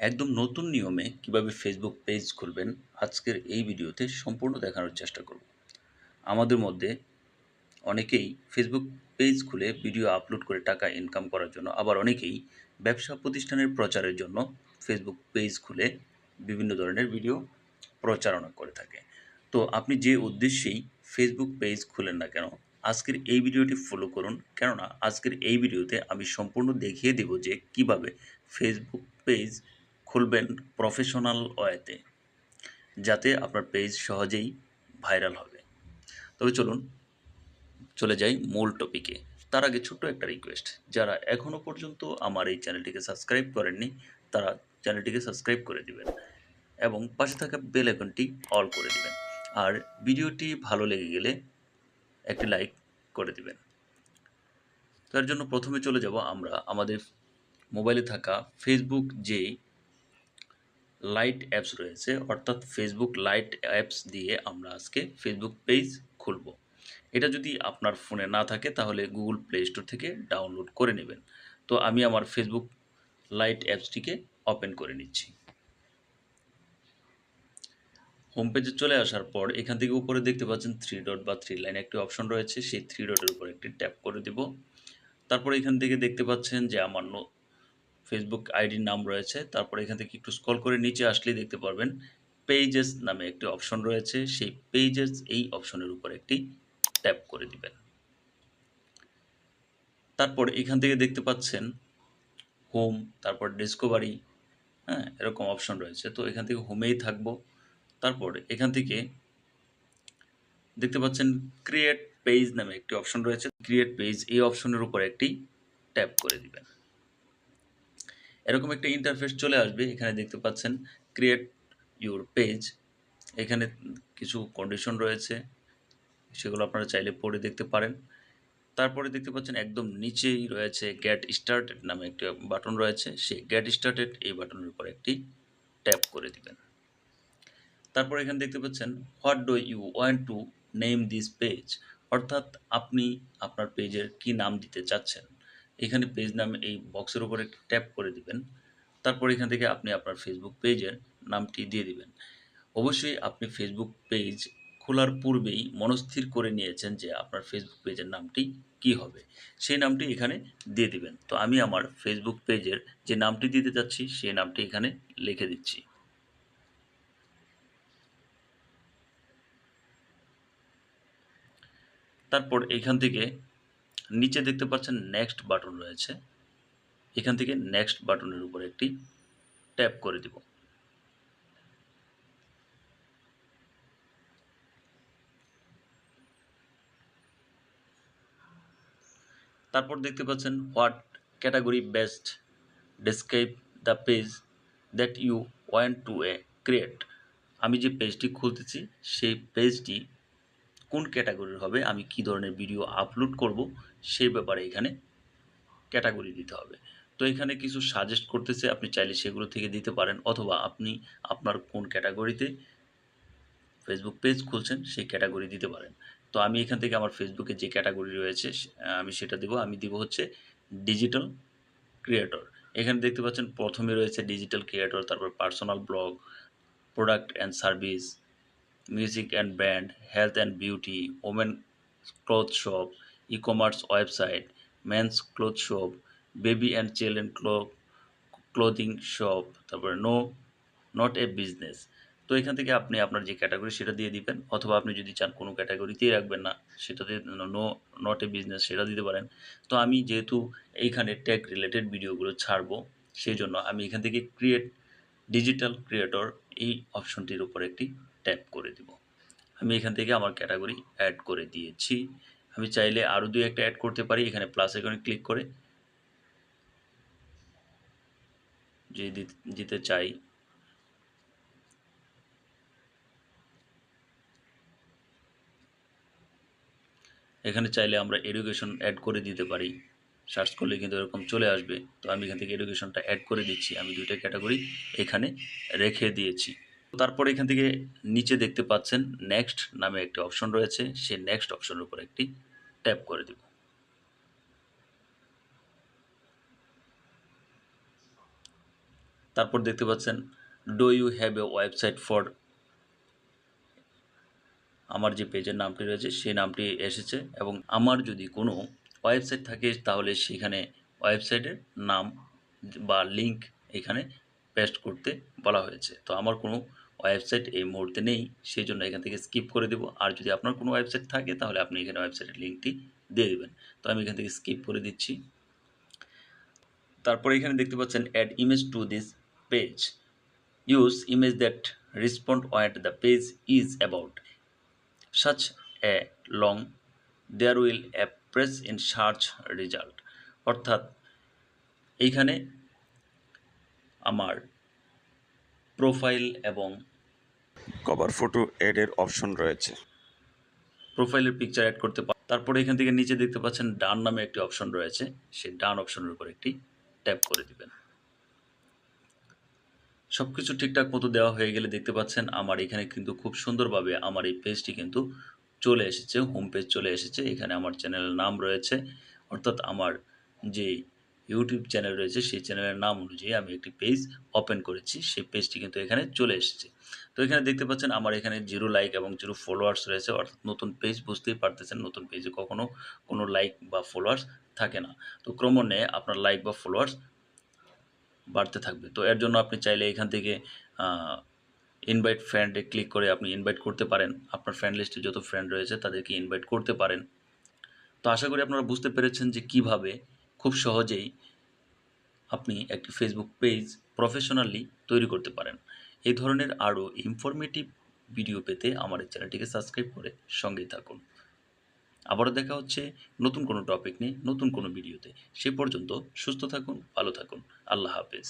একদম নতুন নিয়মে কিভাবে ফেসবুক পেজ খুলবেন আজকের এই ভিডিওতে সম্পূর্ণ দেখানোর চেষ্টা করব। আমাদের মধ্যে অনেকেই ফেসবুক পেজ খুলে ভিডিও আপলোড করে টাকা ইনকাম করার জন্য, আবার অনেকেই ব্যবসা প্রতিষ্ঠানের প্রচারের জন্য ফেসবুক পেজ খুলে বিভিন্ন ধরনের ভিডিও প্রচারণা করে থাকে। তো আপনি যে উদ্দেশ্যেই ফেসবুক পেজ খুলেন না কেন, আজকের এই ভিডিওটি ফলো করুন। কেননা আজকের এই ভিডিওতে আমি সম্পূর্ণ দেখিয়ে দেব যে কিভাবে ফেসবুক পেজ খুলবেন প্রফেশনাল ওয়েতে, যাতে আপনার পেজ সহজেই ভাইরাল হবে। তবে চলুন চলে যাই মূল টপিকে। তার আগে ছোট্ট একটা রিকোয়েস্ট, যারা এখনও পর্যন্ত আমার এই চ্যানেলটিকে সাবস্ক্রাইব করেননি তারা চ্যানেলটিকে সাবস্ক্রাইব করে দিবেন এবং পাশে থাকা বেল আইকনটি অল করে দিবেন। আর ভিডিওটি ভালো লেগে গেলে একটি লাইক করে দিবেন। তার জন্য প্রথমে চলে যাব আমরা আমাদের মোবাইলে থাকা ফেসবুক যে লাইট অ্যাপস রয়েছে, অর্থাৎ ফেসবুক লাইট অ্যাপস দিয়ে আমরা আজকে ফেসবুক পেজ খুলব। এটা যদি আপনার ফোনে না থাকে তাহলে গুগল প্লে স্টোর থেকে ডাউনলোড করে নেবেন। তো আমি আমার ফেসবুক লাইট অ্যাপসটিকে ওপেন করে নিচ্ছি। হোম পেজে চলে আসার পর এখান থেকে উপরে দেখতে পাচ্ছেন থ্রি ডট বা থ্রি লাইন একটি অপশন রয়েছে, সেই থ্রি ডটের উপর একটি ট্যাপ করে দেব। তারপর এখান থেকে দেখতে পাচ্ছেন যে আমার ফেসবুক আইডির নাম রয়েছে। তারপর এখান থেকে একটু স্ক্রল করে নিচে আসলেই দেখতে পারবেন পেজেস নামে একটি অপশন রয়েছে, সেই পেজেস এই অপশনের উপর একটি ট্যাপ করে দিবেন। তারপর এখান থেকে দেখতে পাচ্ছেন হোম, তারপর ডিসকভারি, হ্যাঁ, এরকম অপশন রয়েছে। তো এখান থেকে হোমেই থাকবো। তারপর এখান থেকে দেখতে পাচ্ছেন ক্রিয়েট পেজ নামে একটি অপশন রয়েছে, ক্রিয়েট পেজ এই অপশনের উপর একটি ট্যাপ করে দিবেন। এরকম একটা ইন্টারফেস চলে আসবে। এখানে দেখতে পাচ্ছেন ক্রিয়েট ইউর পেজ, এখানে কিছু কন্ডিশন রয়েছে, সেগুলো আপনারা চাইলে পড়ে দেখতে পারেন। তারপরে দেখতে পাচ্ছেন একদম নিচেই রয়েছে গেট স্টার্টেড নামে একটি বাটন রয়েছে, সেই গেট স্টার্টেড এই বাটনের উপর একটি ট্যাপ করে দিবেন। তারপর এখানে দেখতে পাচ্ছেন what do you want to name this page, অর্থাৎ আপনি আপনার পেজের কি নাম দিতে চাচ্ছেন। এখানে পেজ নাম এই বক্সের উপর একটি ট্যাপ করে দিবেন। তারপর এখান থেকে আপনি আপনার ফেসবুক পেজের নামটি দিয়ে দিবেন। অবশ্যই আপনি ফেসবুক পেজ খোলার পূর্বেই মনস্থির করে নিয়েছেন যে আপনার ফেসবুক পেজের নামটি কি হবে, সেই নামটি এখানে দিয়ে দিবেন। তো আমি আমার ফেসবুক পেজের যে নামটি দিতে যাচ্ছি সেই নামটি এখানে লিখে দিচ্ছি। তারপর এখান থেকে নিচে দেখতে পাচ্ছেন নেক্সট বাটন রয়েছে, এখান থেকে নেক্সট বাটনের উপর একটি ট্যাপ করে দিব। তারপর দেখতে পাচ্ছেন what category best describe the page that you want to create, আমি যে পেজটি খুলতেছি সেই পেজটি কোন ক্যাটাগরির হবে, আমি কি ধরনের ভিডিও আপলোড করব সেই ব্যাপারে এখানে ক্যাটাগরি দিতে হবে। তো এখানে কিছু সাজেস্ট করতেছে, আপনি চাইলে সেগুলো থেকে দিতে পারেন, অথবা আপনি আপনার কোন ক্যাটাগরিতে ফেসবুক পেজ খুলছেন সেই ক্যাটাগরি দিতে পারেন। তো আমি এখান থেকে আমার ফেসবুকে যে ক্যাটাগরি রয়েছে আমি সেটা দেব। আমি দিব হচ্ছে ডিজিটাল ক্রিয়েটর। এখানে দেখতে পাচ্ছেন প্রথমে রয়েছে ডিজিটাল ক্রিয়েটর, তারপর personal blog, product and service, music and band, health and beauty, women cloth shop, e commerce website, mens cloth shop, baby and children clothing shop, তারপরে নট এ বিজনেস। তো এখান থেকে আপনি আপনার যে ক্যাটাগরি সেটা দিয়ে দিবেন, অথবা আপনি যদি চান কোনো ক্যাটাগরিতেই রাখবেন না, সেটাতে নট এ বিজনেস সেটা দিতে পারেন। তো আমি যেহেতু এইখানে টেক রিলেটেড ভিডিওগুলো ছাড়বো, সেই জন্য আমি এখান থেকে ক্রিয়েট ডিজিটাল ক্রিয়েটর এই অপশনটির উপর একটি ট্যাপ করে দিব। আমি এখান থেকে আমার ক্যাটাগরি অ্যাড করে দিয়েছি। আমি চাইলে আরও দুই একটা অ্যাড করতে পারি, এখানে প্লাস আইকনে ক্লিক করে যদি দিতে চাই। এখানে চাইলে আমরা এডুকেশন অ্যাড করে দিতে পারি, সার্চ করলে কিন্তু এরকম চলে আসবে। তো আমি এখান থেকে এডুকেশনটা অ্যাড করে দিচ্ছি, আমি দুইটা ক্যাটাগরি এখানে রেখে দিয়েছি। তারপর এখান থেকে নিচে দেখতে পাচ্ছেন নেক্সট নামে একটি অপশন রয়েছে, সেই নেক্সট অপশনের উপর একটি ট্যাপ করে দেব। তারপর দেখতে পাচ্ছেন do you have a website for, আমার যে পেজের নামটি রয়েছে সেই নামটি এসেছে, এবং আমার যদি কোনো ওয়েবসাইট থাকে তাহলে সেখানে ওয়েবসাইটের নাম বা লিঙ্ক এখানে পেস্ট করতে বলা হয়েছে। তো আমার কোনো ওয়েবসাইট এই মুহূর্তে নেই, সেই জন্য এখান থেকে স্কিপ করে দেব। আর যদি আপনার কোনো ওয়েবসাইট থাকে তাহলে আপনি এখানে ওয়েবসাইটের লিঙ্কটি দিয়ে দেবেন। তো আমি এখান থেকে স্কিপ করে দিচ্ছি। তারপরে এখানে দেখতে পাচ্ছেন add image to this page, use image that respond what the page is about, such a long there will appear in search result। অর্থাৎ এইখানে আমার প্রোফাইল এবং কভার ফটো এডের অপশন রয়েছে। প্রোফাইলের পিকচার অ্যাড করতে তারপরে এখান থেকে নিচে দেখতে পাচ্ছেন ডান নামে একটি অপশন রয়েছে, সেই ডান অপশনের উপর একটি ট্যাপ করে দিবেন। সব কিছু ঠিকঠাক মতো দেওয়া হয়ে গেলে দেখতে পাচ্ছেন আমার এখানে কিন্তু খুব সুন্দরভাবে আমার এই পেজটি কিন্তু চলে এসেছে, হোম পেজ চলে এসেছে। এখানে আমার চ্যানেলের নাম রয়েছে, অর্থাৎ আমার যে ইউটিউব চ্যানেল রয়েছে সেই চ্যানেলের নাম অনুযায়ী আমি একটি পেজ ওপেন করেছি, সেই পেজটি কিন্তু এখানে চলে এসেছে। তো এখানে দেখতে পাচ্ছেন আমার এখানে 0 লাইক এবং 0 ফলোয়ার্স রয়েছে, অর্থাৎ নতুন পেজ, বুঝতেই পারতেছেন নতুন পেজে কখনো কোনো লাইক বা ফলোয়ার্স থাকে না। তো ক্রমে আপনার লাইক বা ফলোয়ার্স বাড়তে থাকবে। তো এর জন্য আপনি চাইলে এখান থেকে ইনভাইট ফ্রেন্ডে ক্লিক করে আপনি ইনভাইট করতে পারেন, আপনার ফ্রেন্ড লিস্টে যত ফ্রেন্ড রয়েছে তাদেরকে ইনভাইট করতে পারেন। তো আশা করি আপনারা বুঝতে পেরেছেন যে কিভাবে খুব সহজেই আপনি একটি ফেসবুক পেজ প্রফেশনালি তৈরি করতে পারেন। এই ধরনের আরও ইনফরমেটিভ ভিডিও পেতে আমার এই চ্যানেলটিকে সাবস্ক্রাইব করে সঙ্গেই থাকুন। আবারও দেখা হচ্ছে নতুন কোনো টপিক নিয়ে নতুন কোনো ভিডিওতে। সে পর্যন্ত সুস্থ থাকুন, ভালো থাকুন। আল্লাহ হাফেজ।